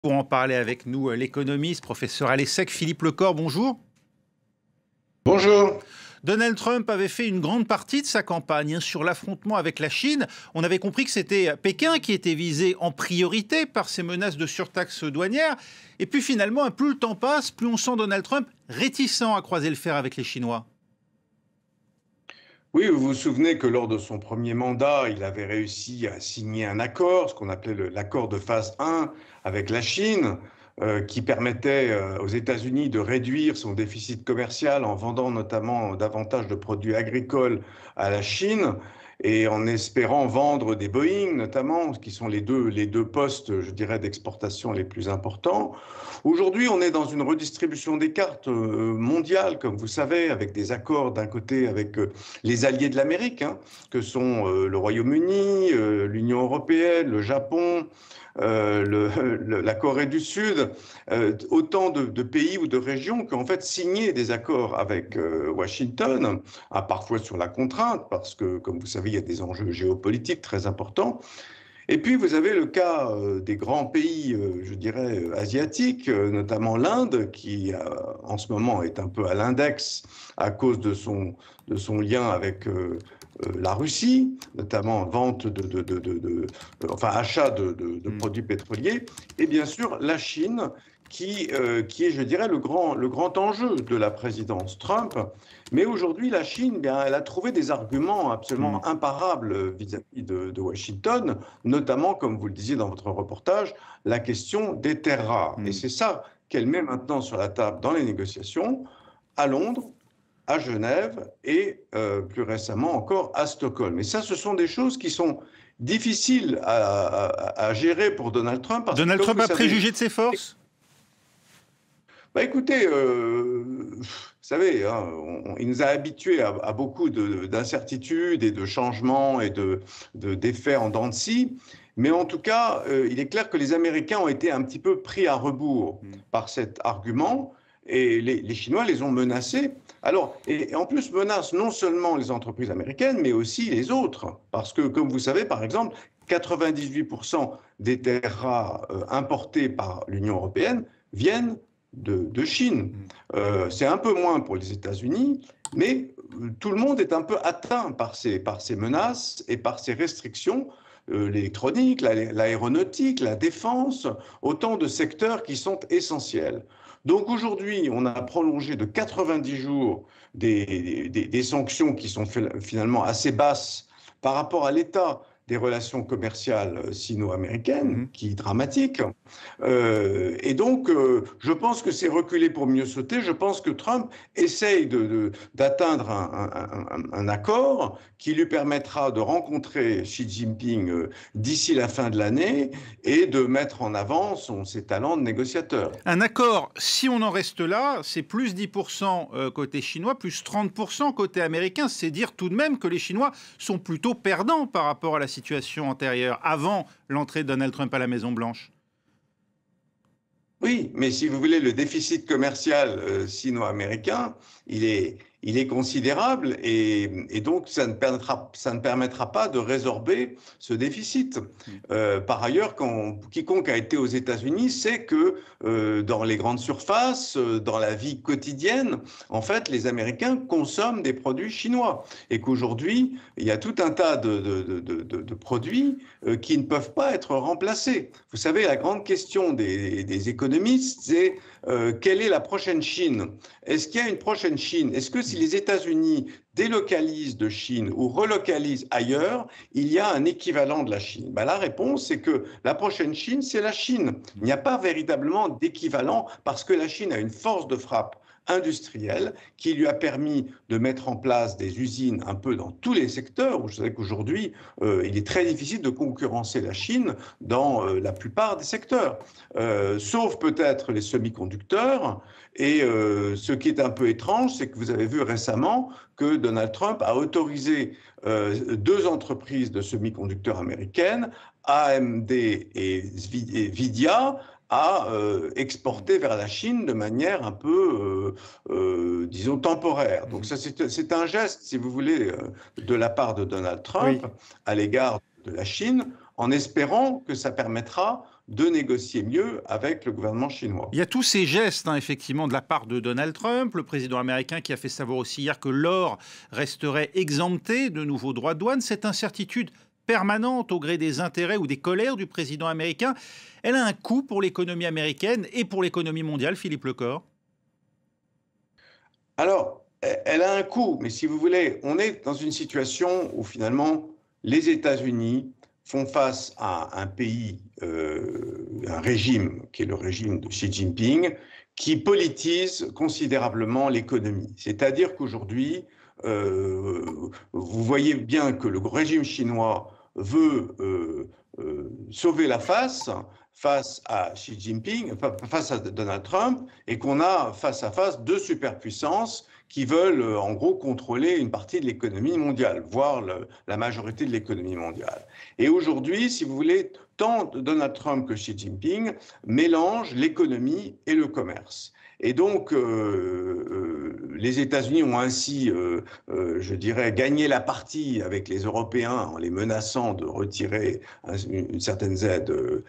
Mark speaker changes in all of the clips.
Speaker 1: Pour en parler avec nous, l'économiste, professeur à l'ESSEC, Philippe Lecor, bonjour.
Speaker 2: Bonjour.
Speaker 1: Donald Trump avait fait une grande partie de sa campagne sur l'affrontement avec la Chine. On avait compris que c'était Pékin qui était visé en priorité par ces menaces de surtaxe douanière. Et puis finalement, plus le temps passe, plus on sent Donald Trump réticent à croiser le fer avec les Chinois.
Speaker 2: Oui, vous vous souvenez que lors de son premier mandat, il avait réussi à signer un accord, ce qu'on appelait l'accord de phase 1 avec la Chine, qui permettait aux États-Unis de réduire son déficit commercial en vendant notamment davantage de produits agricoles à la Chine et en espérant vendre des Boeing notamment, qui sont les deux postes, je dirais, d'exportation les plus importants. Aujourd'hui, on est dans une redistribution des cartes mondiales, comme vous savez, avec des accords d'un côté avec les alliés de l'Amérique, hein, que sont le Royaume-Uni, l'Union européenne, le Japon, la Corée du Sud, autant de pays ou de régions qui ont en fait signé des accords avec Washington, parfois sur la contrainte, parce que, comme vous savez, il y a des enjeux géopolitiques très importants. Et puis, vous avez le cas des grands pays, je dirais, asiatiques, notamment l'Inde, qui en ce moment est un peu à l'index à cause de son lien avec la Russie, notamment vente enfin achat de produits pétroliers, et bien sûr la Chine, qui est, je dirais, le grand enjeu de la présidence Trump. Mais aujourd'hui, la Chine, bien, elle a trouvé des arguments absolument imparables vis-à-vis de Washington, notamment, comme vous le disiez dans votre reportage, la question des terres rares. Et c'est ça qu'elle met maintenant sur la table dans les négociations à Londres, à Genève et plus récemment encore à Stockholm. Et ça, ce sont des choses qui sont difficiles à gérer pour Donald Trump parce que,
Speaker 1: Donald
Speaker 2: comme
Speaker 1: Trump
Speaker 2: vous
Speaker 1: a
Speaker 2: savez,
Speaker 1: préjugé de ses forces?
Speaker 2: bah écoutez, vous savez, hein, il nous a habitués à beaucoup d'incertitudes et de changements et d'effets en dents de scie. Mais en tout cas, il est clair que les Américains ont été un petit peu pris à rebours par cet argument et les Chinois les ont menacés. Alors, et en plus, menacent non seulement les entreprises américaines, mais aussi les autres. Parce que, comme vous savez, par exemple, 98% des terres rares importées par l'Union européenne viennent de Chine. C'est un peu moins pour les États-Unis, mais tout le monde est un peu atteint par ces menaces et par ces restrictions. L'électronique, l'aéronautique, la défense, autant de secteurs qui sont essentiels. Donc aujourd'hui, on a prolongé de 90 jours des sanctions qui sont finalement assez basses par rapport à l'état des relations commerciales sino-américaines, qui est dramatique. Et donc, je pense que c'est reculer pour mieux sauter. Je pense que Trump essaye d'atteindre un accord qui lui permettra de rencontrer Xi Jinping d'ici la fin de l'année et de mettre en avant ses talents de négociateur.
Speaker 1: Un accord, si on en reste là, c'est plus 10% côté chinois, plus 30% côté américain. C'est dire tout de même que les Chinois sont plutôt perdants par rapport à la situation antérieure, avant l'entrée de Donald Trump à la Maison-Blanche.
Speaker 2: Oui, mais si vous voulez, le déficit commercial sino-américain, il est considérable et donc ça ne permettra pas de résorber ce déficit. Par ailleurs, quiconque a été aux États-Unis sait que dans les grandes surfaces, dans la vie quotidienne, en fait, les Américains consomment des produits chinois et qu'aujourd'hui, il y a tout un tas de produits qui ne peuvent pas être remplacés. Vous savez, la grande question des économistes, c'est quelle est la prochaine Chine? Est-ce qu'il y a une prochaine Chine? Est-ce que si les États-Unis délocalisent de Chine ou relocalisent ailleurs, il y a un équivalent de la Chine? Ben, la réponse, c'est que la prochaine Chine, c'est la Chine. Il n'y a pas véritablement d'équivalent parce que la Chine a une force de frappe industrielle qui lui a permis de mettre en place des usines un peu dans tous les secteurs. Vous savez qu'aujourd'hui, il est très difficile de concurrencer la Chine dans la plupart des secteurs, sauf peut-être les semi-conducteurs. Et ce qui est un peu étrange, c'est que vous avez vu récemment que Donald Trump a autorisé deux entreprises de semi-conducteurs américaines, AMD et Nvidia, à exporter vers la Chine de manière un peu, disons, temporaire. Donc ça, c'est un geste, si vous voulez, de la part de Donald
Speaker 1: Oui.
Speaker 2: Trump à l'égard de la Chine, en espérant que ça permettra de négocier mieux avec le gouvernement chinois.
Speaker 1: Il y a tous ces gestes, effectivement, de la part de Donald Trump, le président américain qui a fait savoir aussi hier que l'or resterait exempté de nouveaux droits de douane. Cette incertitude permanente au gré des intérêts ou des colères du président américain, elle a un coût pour l'économie américaine et pour l'économie mondiale, Philippe Lecor?
Speaker 2: Alors, elle a un coût, mais si vous voulez, on est dans une situation où finalement les États-Unis font face à un pays, un régime qui est le régime de Xi Jinping, qui politise considérablement l'économie. C'est-à-dire qu'aujourd'hui, vous voyez bien que le régime chinois veut sauver la face à Xi Jinping, face à Donald Trump, et qu'on a face à face deux superpuissances qui veulent en gros contrôler une partie de l'économie mondiale, voire la majorité de l'économie mondiale. Et aujourd'hui, si vous voulez, tant Donald Trump que Xi Jinping mélangent l'économie et le commerce. Et donc, les États-Unis ont ainsi, je dirais, gagné la partie avec les Européens en les menaçant de retirer une certaine aide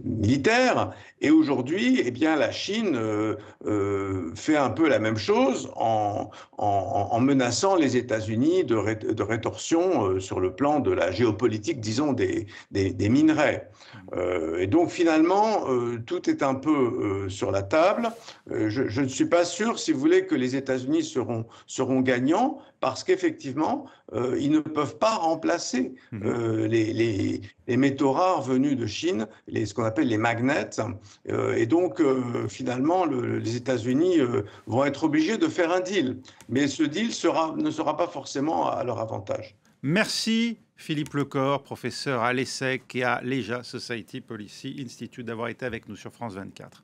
Speaker 2: militaire. Et aujourd'hui, eh bien, la Chine fait un peu la même chose en menaçant les États-Unis de rétorsion sur le plan de la géopolitique, disons, des minerais. Et donc, finalement, tout est un peu sur la table. Je ne suis pas sûr, si vous voulez, que les États-Unis seront gagnants parce qu'effectivement, ils ne peuvent pas remplacer les métaux rares venus de Chine, ce qu'on appelle les magnets. Et donc, finalement, les États-Unis vont être obligés de faire un deal. Mais ce deal ne sera pas forcément à leur avantage.
Speaker 1: Merci Philippe Lecor, professeur à l'ESSEC et à l'EJA Society Policy Institute, d'avoir été avec nous sur France 24.